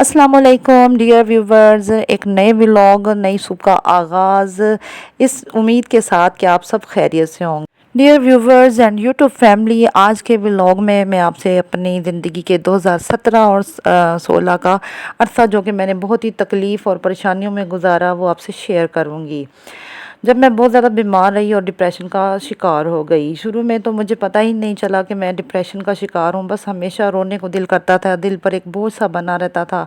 अस्सलाम वालेकुम dear viewers, एक नए व्लॉग नई सुबह का आगाज़ इस उम्मीद के साथ कि आप सब खैरियत से होंगे। Dear viewers and YouTube family, आज के व्लॉग में मैं आपसे अपनी ज़िंदगी के 2017 और 16 का अरसा जो कि मैंने बहुत ही तकलीफ़ और परेशानियों में गुजारा वो आपसे शेयर करूँगी। जब मैं बहुत ज़्यादा बीमार रही और डिप्रेशन का शिकार हो गई, शुरू में तो मुझे पता ही नहीं चला कि मैं डिप्रेशन का शिकार हूँ। बस हमेशा रोने को दिल करता था, दिल पर एक बोझ सा बना रहता था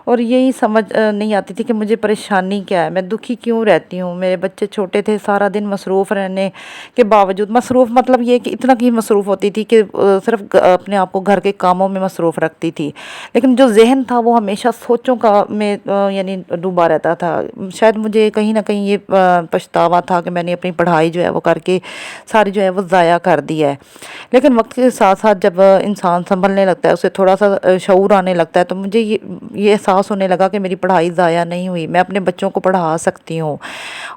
और यही समझ नहीं आती थी कि मुझे परेशानी क्या है, मैं दुखी क्यों रहती हूँ। मेरे बच्चे छोटे थे, सारा दिन मसरूफ़ रहने के बावजूद, मसरूफ़ मतलब ये कि इतना की मसरूफ़ होती थी कि सिर्फ अपने आप को घर के कामों में मसरूफ़ रखती थी, लेकिन जो ज़हन था वो हमेशा सोचों का में यानी डूबा रहता था। शायद मुझे कहीं ना कहीं ये पछतावा था कि मैंने अपनी पढ़ाई जो है वो करके सारी जो है वो ज़ाया कर दिया है। लेकिन वक्त के साथ साथ जब इंसान संभलने लगता है, उसे थोड़ा सा शऊर आने लगता है, तो मुझे ये एहसास होने लगा कि मेरी पढ़ाई ज़ाया नहीं हुई, मैं अपने बच्चों को पढ़ा सकती हूँ।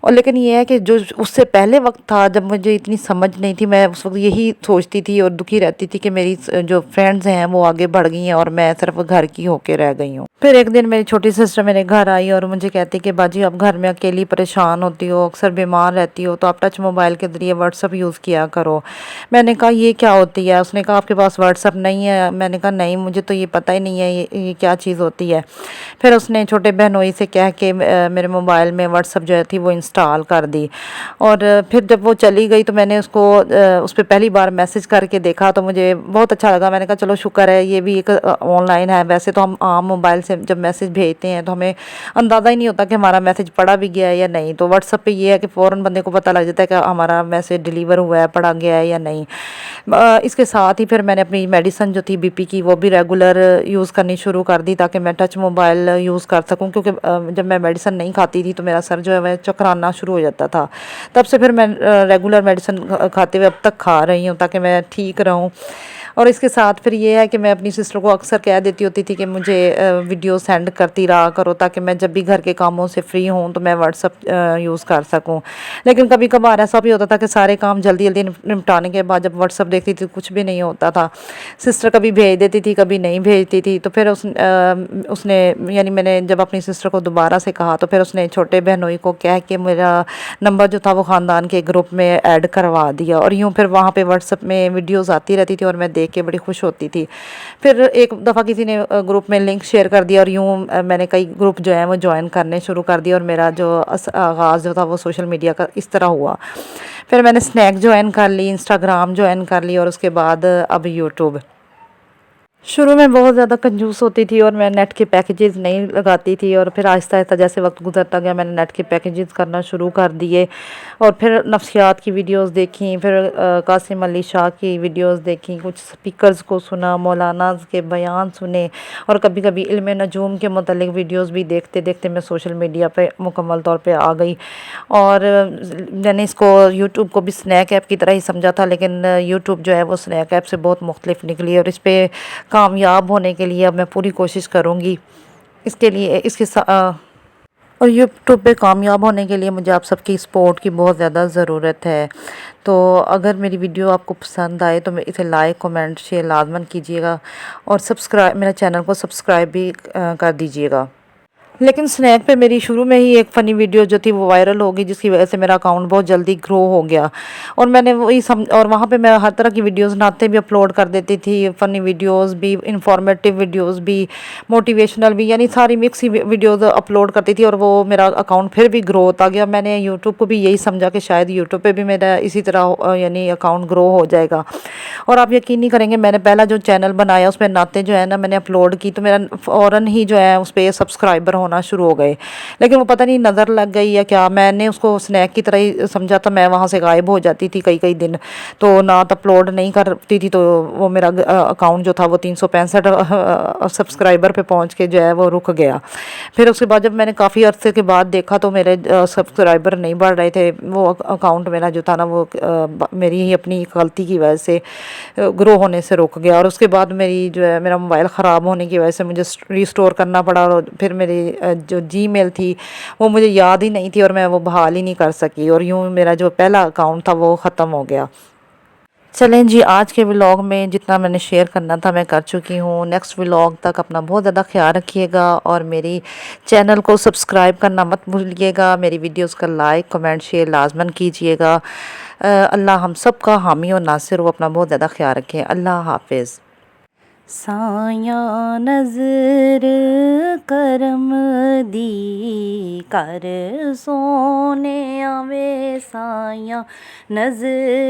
और लेकिन ये है कि जो उससे पहले वक्त था जब मुझे इतनी समझ नहीं थी, मैं उस वक्त यही सोचती थी और दुखी रहती थी कि मेरी जो फ्रेंड्स हैं वो आगे बढ़ गई हैं और मैं सिर्फ घर की होके रह गई हूँ। फिर एक दिन मेरी छोटी सिस्टर मेरे घर आई और मुझे कहती कि बाजी, आप घर में अकेली परेशान होती हो, अक्सर बीमार रहती हो, तो आप टच मोबाइल के ज़रिए व्हाट्सअप यूज़ किया करो। मैंने कहा ये क्या होती है? उसने कहा आपके पास व्हाट्सअप नहीं है? मैंने कहा नहीं, मुझे तो ये पता ही नहीं है ये क्या चीज़ होती है। फिर उसने छोटे बहनोई से कह के मेरे मोबाइल में व्हाट्सअप जो है थी वो इंस्टॉल कर दी। और फिर जब वो चली गई तो मैंने उसको उस पर पहली बार मैसेज करके देखा तो मुझे बहुत अच्छा लगा। मैंने कहा चलो शुक्र है ये भी एक ऑनलाइन है। वैसे तो हम आम मोबाइल से जब मैसेज भेजते हैं तो हमें अंदाज़ा ही नहीं होता कि हमारा मैसेज पढ़ा भी गया है या नहीं। तो व्हाट्सअप पे ये है कि फ़ौरन बंदे को पता लग जाता है कि हमारा मैसेज डिलीवर हुआ है, पढ़ा गया है या नहीं। इसके साथ ही फिर मैंने अपनी मेडिसिन जो थी बीपी की वो भी रेगुलर यूज़ करनी शुरू कर दी ताकि मैं टच मोबाइल यूज़ कर सकूं, क्योंकि जब मैं मेडिसिन नहीं खाती थी तो मेरा सर जो है वह चकराना शुरू हो जाता था। तब से फिर मैं रेगुलर मेडिसिन खाते हुए अब तक खा रही हूँ ताकि मैं ठीक रहूँ। और इसके साथ फिर ये है कि मैं अपनी सिस्टर को अक्सर कह देती होती थी कि मुझे वीडियो सेंड करती रहा करो ताकि मैं जब भी घर के कामों से फ्री हूँ तो मैं व्हाट्सअप यूज़ कर सकूँ। लेकिन कभी कभार ऐसा भी होता था कि सारे काम जल्दी जल्दी निपटाने के बाद जब व्हाट्सअप देखती थी कुछ भी नहीं होता था। सिस्टर कभी भेज देती थी, कभी नहीं भेजती थी। तो फिर उसने यानी मैंने जब अपनी सिस्टर को दोबारा से कहा तो फिर उसने छोटे बहनोई को कह के मेरा नंबर जो था वो ख़ानदान के ग्रुप में ऐड करवा दिया और यूँ फिर वहाँ पे व्हाट्सअप में वीडियोज़ आती रहती थी और मैं देख के बड़ी खुश होती थी। फिर एक दफ़ा किसी ने ग्रुप में लिंक शेयर कर दिया और यूँ मैंने कई ग्रुप जो है वो ज्वाइन करने शुरू कर दिया और मेरा जो आगाज़ जो था वो सोशल मीडिया का इस तरह हुआ। फिर मैंने स्नैक ज्वाइन कर ली, इंस्टाग्राम ज्वाइन कर ली और उसके बाद अब यूट्यूब। शुरू में बहुत ज़्यादा कंजूस होती थी और मैं नेट के पैकेजेस नहीं लगाती थी और फिर आहिस्ता आहिस्ता जैसे वक्त गुजरता गया मैंने नेट के पैकेजेस करना शुरू कर दिए और फिर नफ्सियात की वीडियोस देखी, फिर कासिम अली शाह की वीडियोस देखी, कुछ स्पीकर्स को सुना, मौलाना के बयान सुने और कभी कभी इल्म नजूम के मुतल्लिक वीडियोस भी देखते देखते मैं सोशल मीडिया पे मुकम्मल तौर पे आ गई। और मैंने इसको यूट्यूब को भी स्नैक ऐप की तरह ही समझा था, लेकिन यूट्यूब जो है वो स्नैक ऐप से बहुत मुख्तलिफ निकली और इस पर कामयाब होने के लिए अब मैं पूरी कोशिश करूँगी। इसके लिए और यूट्यूब पे कामयाब होने के लिए मुझे आप सबकी सपोर्ट की बहुत ज़्यादा ज़रूरत है। तो अगर मेरी वीडियो आपको पसंद आए तो मैं इसे लाइक कमेंट शेयर लाजमन कीजिएगा और सब्सक्राइब मेरे चैनल को सब्सक्राइब भी कर दीजिएगा। लेकिन स्नैक पे मेरी शुरू में ही एक फ़नी वीडियो जो थी वो वायरल हो गई, जिसकी वजह से मेरा अकाउंट बहुत जल्दी ग्रो हो गया और मैंने वही और वहाँ पे मैं हर तरह की वीडियोस नाते भी अपलोड कर देती थी, फ़नी वीडियोस भी, इंफॉर्मेटिव वीडियोस भी, मोटिवेशनल भी, यानी सारी मिक्स ही वीडियोस अपलोड करती थी और वो मेरा अकाउंट फिर भी ग्रो होता गया। मैंने यूट्यूब को भी यही समझा कि शायद यूट्यूब पर भी मेरा इसी तरह यानी अकाउंट ग्रो हो जाएगा। और आप यकीन नहीं करेंगे, मैंने पहला जो चैनल बनाया उसमें नाते जो है ना मैंने अपलोड की तो मेरा फ़ौरन ही जो है उस पर सब्सक्राइबर होना शुरू हो गए। लेकिन वो पता नहीं नज़र लग गई या क्या, मैंने उसको स्नैक की तरह ही समझा था। मैं वहाँ से गायब हो जाती थी कई कई दिन, तो ना तो अपलोड नहीं करती थी, तो वो मेरा अकाउंट जो था वो 365 सब्सक्राइबर पे पहुँच के जो है वो रुक गया। फिर उसके बाद जब मैंने काफ़ी अरसे के बाद देखा तो मेरे सब्सक्राइबर नहीं बढ़ रहे थे। वो अकाउंट मेरा जो था ना वो मेरी ही अपनी गलती की वजह से ग्रो होने से रुक गया। और उसके बाद मेरी जो है मेरा मोबाइल ख़राब होने की वजह से मुझे रीस्टोर करना पड़ा और फिर मेरी जो जीमेल थी वो मुझे याद ही नहीं थी और मैं वो बहाल ही नहीं कर सकी और यूँ मेरा जो पहला अकाउंट था वो ख़त्म हो गया। چلیں جی، آج کے ولاگ میں جتنا میں نے شیئر کرنا تھا میں کر چکی ہوں. نیکسٹ ولاگ تک اپنا بہت زیادہ خیال رکھیے گا اور میری چینل کو سبسکرائب کرنا مت بھولیے گا. میری ویڈیوز کا لائک کمنٹ شیئر لازماً کیجیے گا. اللہ ہم سب کا حامی و ناصر ہو. اپنا بہت زیادہ خیال رکھیں. اللہ حافظ. سایاں نظر کرم دی کر سونے آوے سایاں نظر